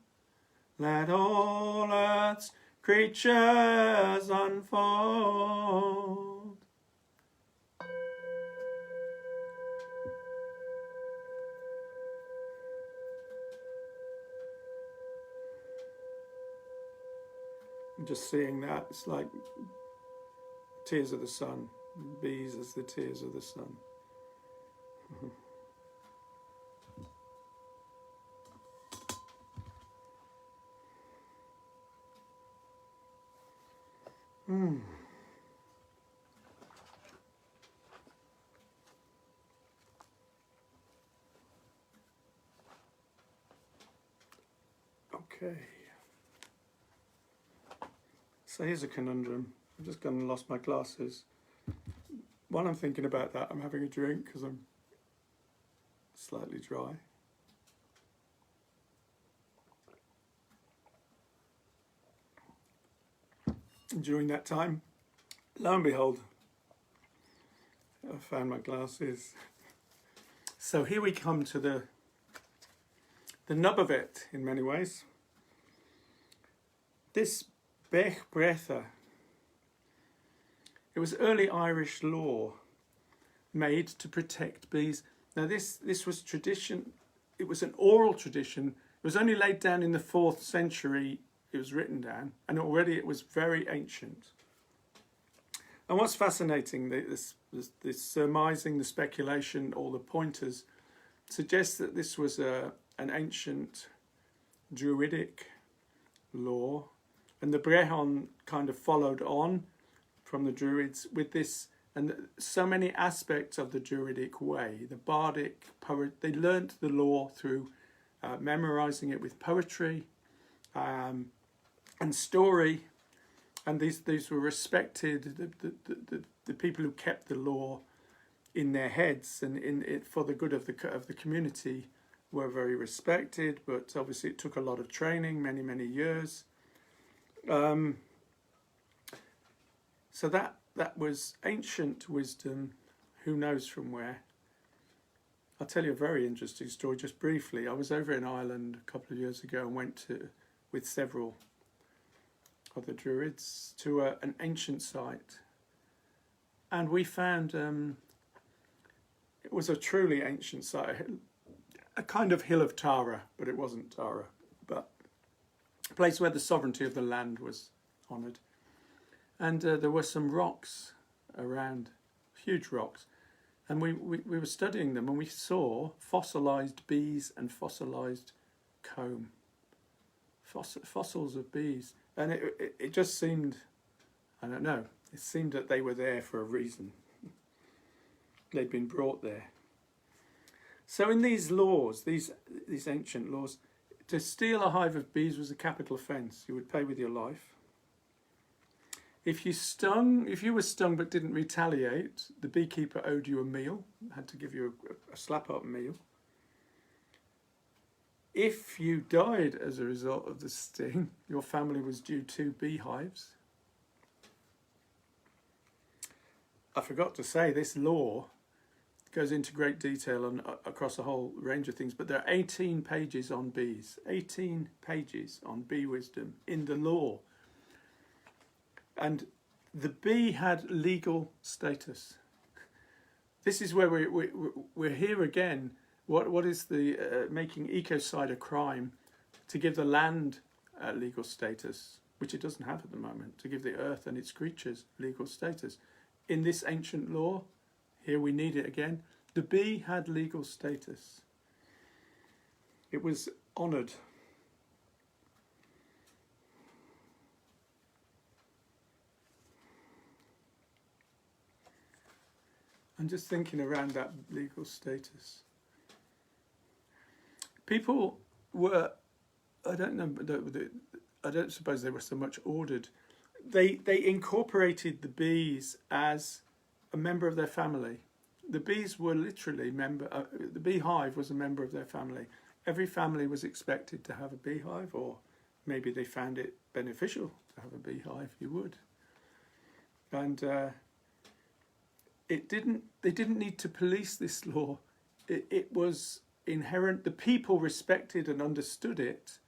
Let all earth's creatures unfold. I'm just seeing that. It's like tears of the sun. Bees as the tears of the sun. Okay. So here's a conundrum. I've just gone and lost my glasses. While I'm thinking about that, I'm having a drink because I'm slightly dry. And during that time, lo and behold, I found my glasses. So here we come to the nub of it in many ways. This Bech Bretha, it was early Irish law made to protect bees. Now this was tradition, it was an oral tradition. It was only laid down in the 4th century, it was written down, and already it was very ancient. And what's fascinating, this surmising, the speculation, all the pointers, suggests that this was an ancient Druidic law, and the Brehon kind of followed on from the Druids with this, and so many aspects of the Druidic way, the bardic poet, they learnt the law through memorizing it with poetry and story, and these were respected. The people who kept the law in their heads and in it for the good of the community were very respected. But obviously, it took a lot of training, many years. So that was ancient wisdom. Who knows from where? I'll tell you a very interesting story just briefly. I was over in Ireland a couple of years ago and went with several of the Druids to an ancient site, and we found it was a truly ancient site, a kind of hill of Tara, but it wasn't Tara, but a place where the sovereignty of the land was honoured. And there were some rocks around, huge rocks, and we were studying them, and we saw fossilised bees and fossilised comb, fossils of bees. And it just seemed, I don't know, it seemed that they were there for a reason. They'd been brought there. So in these laws, these ancient laws, to steal a hive of bees was a capital offence. You would pay with your life. If you were stung but didn't retaliate, the beekeeper owed you a meal, had to give you a slap-up meal. If you died as a result of the sting, your family was due 2 beehives. I forgot to say, this law goes into great detail across a whole range of things, but there are 18 pages on bees, 18 pages on bee wisdom in the law. And the bee had legal status. this is where we're here again. What is the making ecocide a crime? To give the land legal status, which it doesn't have at the moment, to give the earth and its creatures legal status. In this ancient law, here we need it again, the bee had legal status. It was honoured. I'm just thinking around that legal status. People were, I don't know, I don't suppose they were so much ordered. They incorporated the bees as a member of their family. The bees were literally the beehive was a member of their family. Every family was expected to have a beehive, or maybe they found it beneficial to have a beehive. You would, and they didn't need to police this law. It was inherent. The people respected and understood it,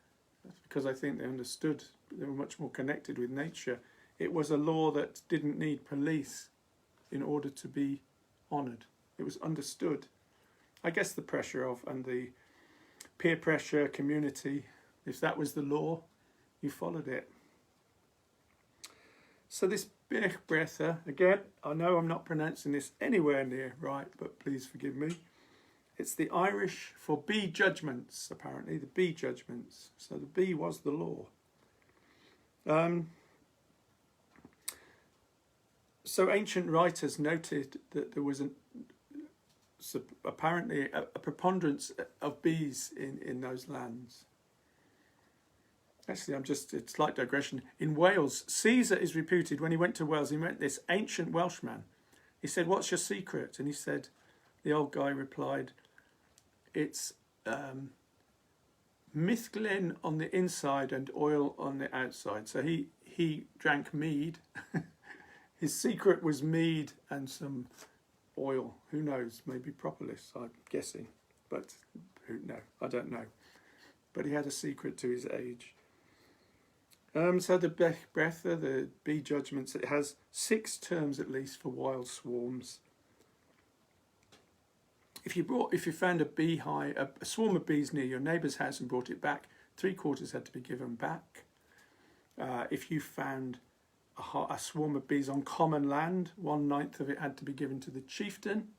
because I think they understood. They were much more connected with nature. It was a law that didn't need police in order to be honoured. It was understood. I guess the pressure of, and the peer pressure, community, if that was the law, you followed it. So this Breather, again, I know I'm not pronouncing this anywhere near right, but please forgive me. It's the Irish for bee judgments, apparently, the bee judgments. So the bee was the law. So ancient writers noted that there was apparently a preponderance of bees in those lands. Actually, it's a slight digression. In Wales, Caesar is reputed, when he went to Wales, he met this ancient Welshman. He said, "What's your secret?" And he said, the old guy replied, "It's mithglin on the inside and oil on the outside." So he drank mead. His secret was mead and some oil. Who knows? Maybe propolis, I'm guessing. But no, I don't know. But he had a secret to his age. So the Breather, the bee judgments, it has 6 terms at least for wild swarms. If you found a beehive, a swarm of bees near your neighbour's house and brought it back, 3/4 had to be given back. If you found a swarm of bees on common land, 1/9 of it had to be given to the chieftain.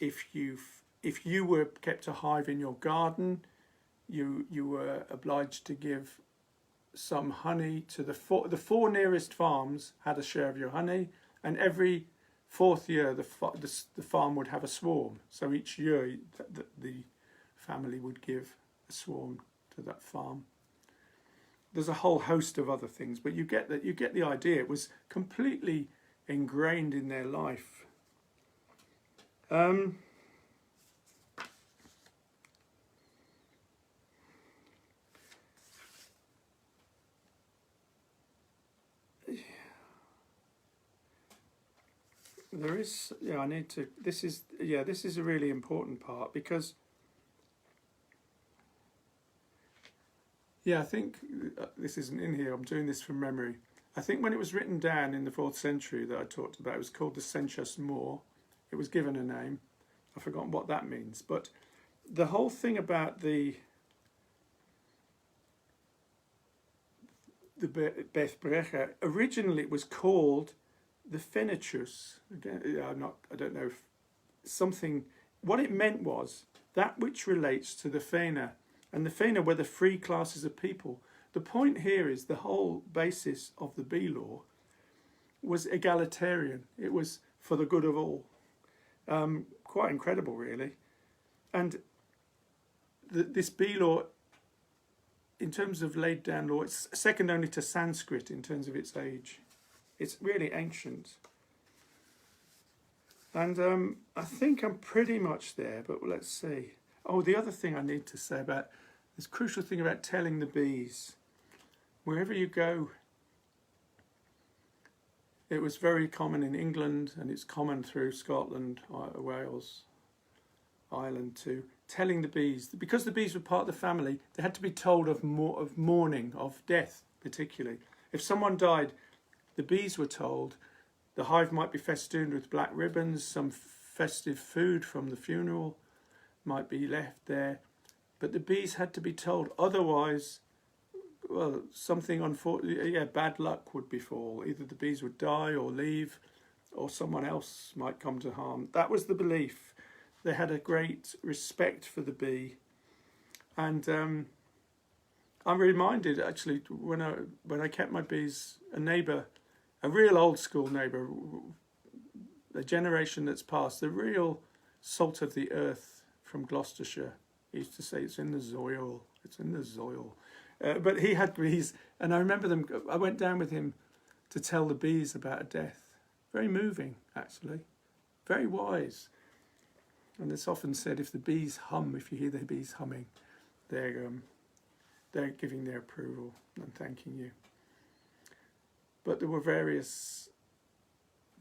If you were kept a hive in your garden, you were obliged to give some honey to the 4 nearest farms had a share of your honey, and every 4th year the farm would have a swarm. So each year the family would give a swarm to that farm. There's a whole host of other things, but you get the idea. It was completely ingrained in their life. There is, I need to, this is a really important part, because I think this isn't in here, I'm doing this from memory. I think when it was written down in the 4th century that I talked about, it was called the Senchus Mór. It was given a name. I've forgotten what that means. But the whole thing about the Beth Brecha, originally it was called the Fenichus. Again, I don't know if something, what it meant was that which relates to the Fena. And the Fena were the free classes of people. The point here is the whole basis of the bee law was egalitarian. It was for the good of all. Quite incredible, really. And this bee law, in terms of laid down law, it's second only to Sanskrit in terms of its age. It's really ancient. And I think I'm pretty much there, but let's see. Oh, the other thing I need to say about this crucial thing about telling the bees. Wherever you go, it was very common in England, and it's common through Scotland, Wales, Ireland too, telling the bees. Because the bees were part of the family, they had to be told of mourning, of death particularly. If someone died, the bees were told. The hive might be festooned with black ribbons, some festive food from the funeral might be left there. But the bees had to be told, otherwise, well, something unfortunately, yeah, bad luck would befall. Either the bees would die or leave, or someone else might come to harm. That was the belief. They had a great respect for the bee. And I'm reminded, actually, when I kept my bees, a neighbour, a real old school neighbour, the generation that's passed, the real salt of the earth from Gloucestershire, he used to say, it's in the soil, it's in the soil. But he had bees, and I remember them. I went down with him to tell the bees about a death. Very moving, actually. Very wise. And it's often said, if the bees hum, if you hear the bees humming, they're giving their approval and thanking you. But there were various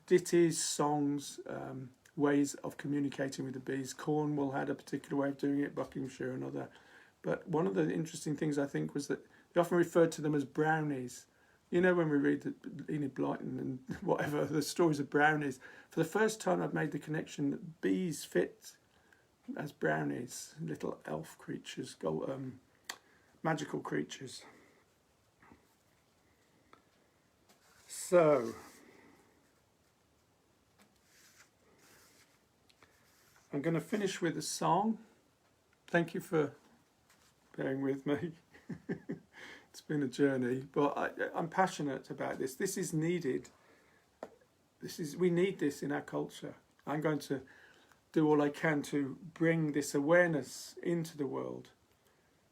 ditties, songs, ways of communicating with the bees. Cornwall had a particular way of doing it, Buckinghamshire another. But one of the interesting things, I think, was that they often referred to them as brownies. You know, when we read the Enid Blyton and whatever, the stories of brownies, for the first time I've made the connection that bees fit as brownies, little elf creatures, magical creatures. So, I'm going to finish with a song. Thank you for bearing with me. It's been a journey, but I'm passionate about this. This is needed. We need this in our culture. I'm going to do all I can to bring this awareness into the world,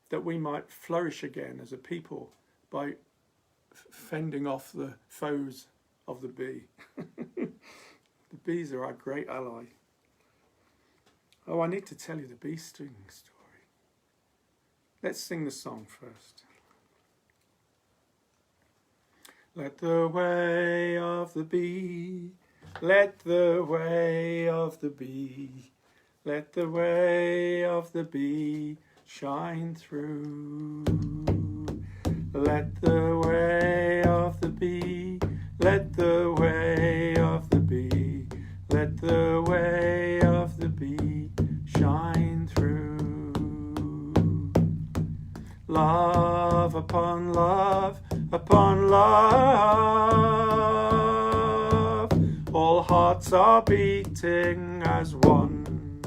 that we might flourish again as a people by fending off the foes of the bee. The bees are our great ally. Oh, I need to tell you the bee sting story. Let's sing the song first. Let the way of the bee, let the way of the bee, let the way of the bee shine through. Let the way of the bee, let the way of the bee, let the way of the bee shine through. Love upon love upon love, all hearts are beating as one.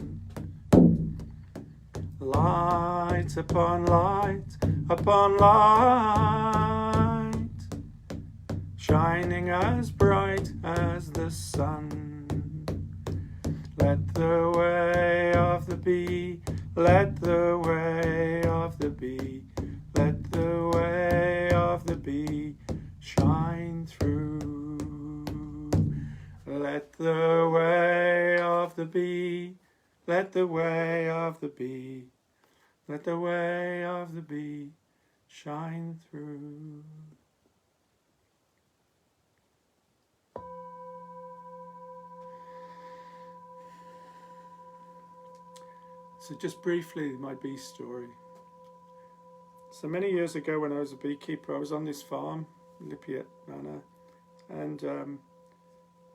Light upon light upon light, shining as bright as the sun. Let the way of the bee, let the way of the bee, let the way of the bee shine through. Let the way of the bee, let the way of the bee, let the way of the bee shine through. So just briefly, my bee story. So many years ago when I was a beekeeper, I was on this farm, Lippiat Manor, and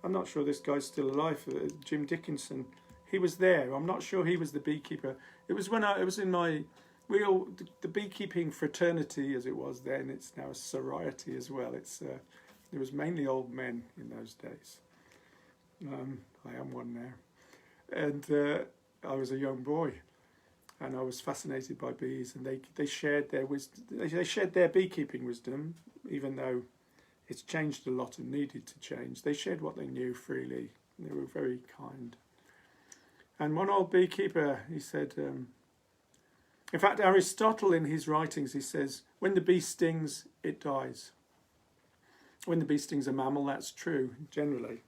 I'm not sure this guy's still alive, Jim Dickinson. He was there. I'm not sure he was the beekeeper. It was when I was in my the beekeeping fraternity, as it was then. It's now a sorority as well. It was mainly old men in those days. I am one now, and I was a young boy, and I was fascinated by bees, and they shared their wisdom. They shared their beekeeping wisdom, even though it's changed a lot and needed to change. They shared what they knew freely. They were very kind. And one old beekeeper, he said, in fact, Aristotle in his writings, he says, when the bee stings, it dies. When the bee stings a mammal, that's true, generally.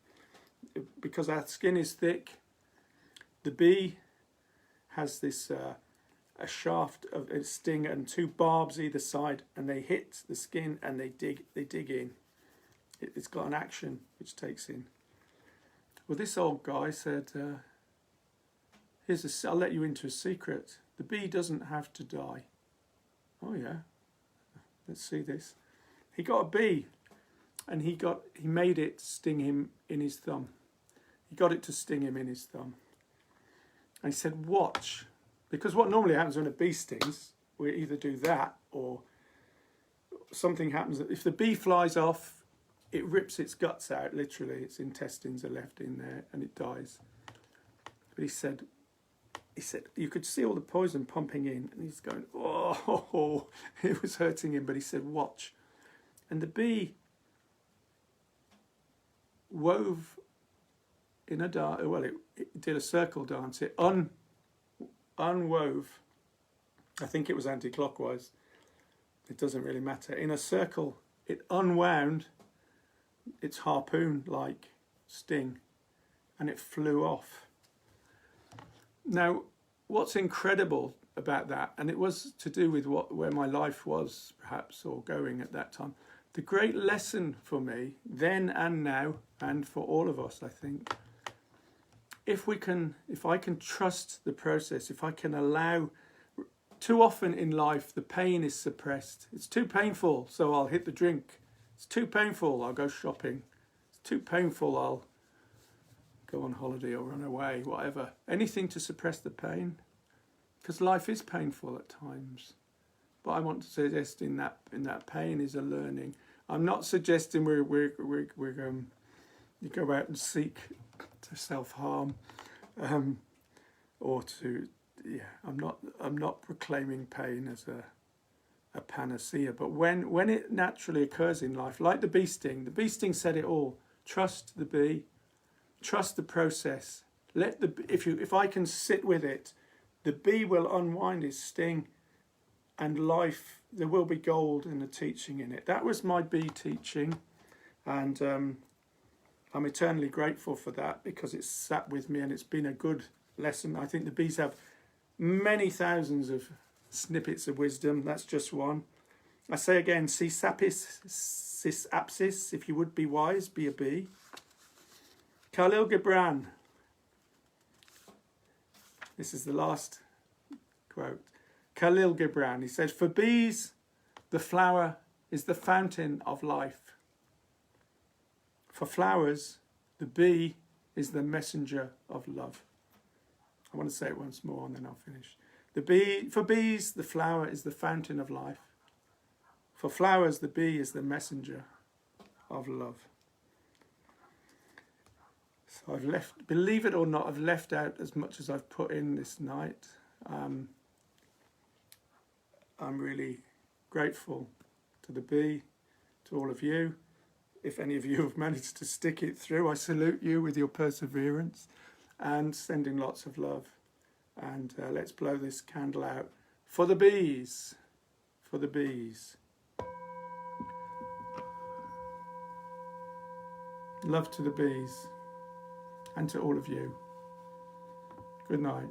Because our skin is thick, the bee has this a shaft of a sting and two barbs either side, and they hit the skin and they dig in. It's got an action which takes in. Well, this old guy said, I'll let you into a secret. The bee doesn't have to die. Oh yeah, let's see this. He got a bee, and he made it sting him in his thumb. He got it to sting him in his thumb. And he said, watch. Because what normally happens when a bee stings, we either do that or something happens. If the bee flies off, it rips its guts out, literally. Its intestines are left in there and it dies. But he said, you could see all the poison pumping in, and he's going, oh, it was hurting him. But he said, watch. And the bee wove in a dance, well, it did a circle dance. It unwove, I think it was anti-clockwise. It doesn't really matter. In a circle, it unwound its harpoon-like sting, and it flew off. Now, what's incredible about that, and it was to do with where my life was, perhaps, or going at that time, the great lesson for me, then and now, and for all of us, I think, if I can trust the process, if I can allow, too often in life, the pain is suppressed. It's too painful, so I'll hit the drink. It's too painful, I'll go shopping. It's too painful, I'll go on holiday or run away, whatever. Anything to suppress the pain, because life is painful at times. But I want to suggest in that pain is a learning. I'm not suggesting you go out and seek to self-harm, or to I'm not proclaiming pain as a panacea. But when it naturally occurs in life, like the bee sting said it all. Trust the bee. Trust the process. If I can sit with it, the bee will unwind his sting, and life, there will be gold in the teaching in it. That was my bee teaching, and I'm eternally grateful for that, because it's sat with me and it's been a good lesson. I think the bees have many thousands of snippets of wisdom. That's just one. I say again, si sapis, sis apsis, if you would be wise, be a bee. Khalil Gibran. This is the last quote. Khalil Gibran, he says, for bees, the flower is the fountain of life. For flowers, the bee is the messenger of love. I want to say it once more and then I'll finish. For bees, the flower is the fountain of life. For flowers, the bee is the messenger of love. So I've left, believe it or not, I've left out as much as I've put in this night. I'm really grateful to the bee, to all of you. If any of you have managed to stick it through, I salute you with your perseverance, and sending lots of love. And let's blow this candle out for the bees, for the bees. Love to the bees and to all of you. Good night.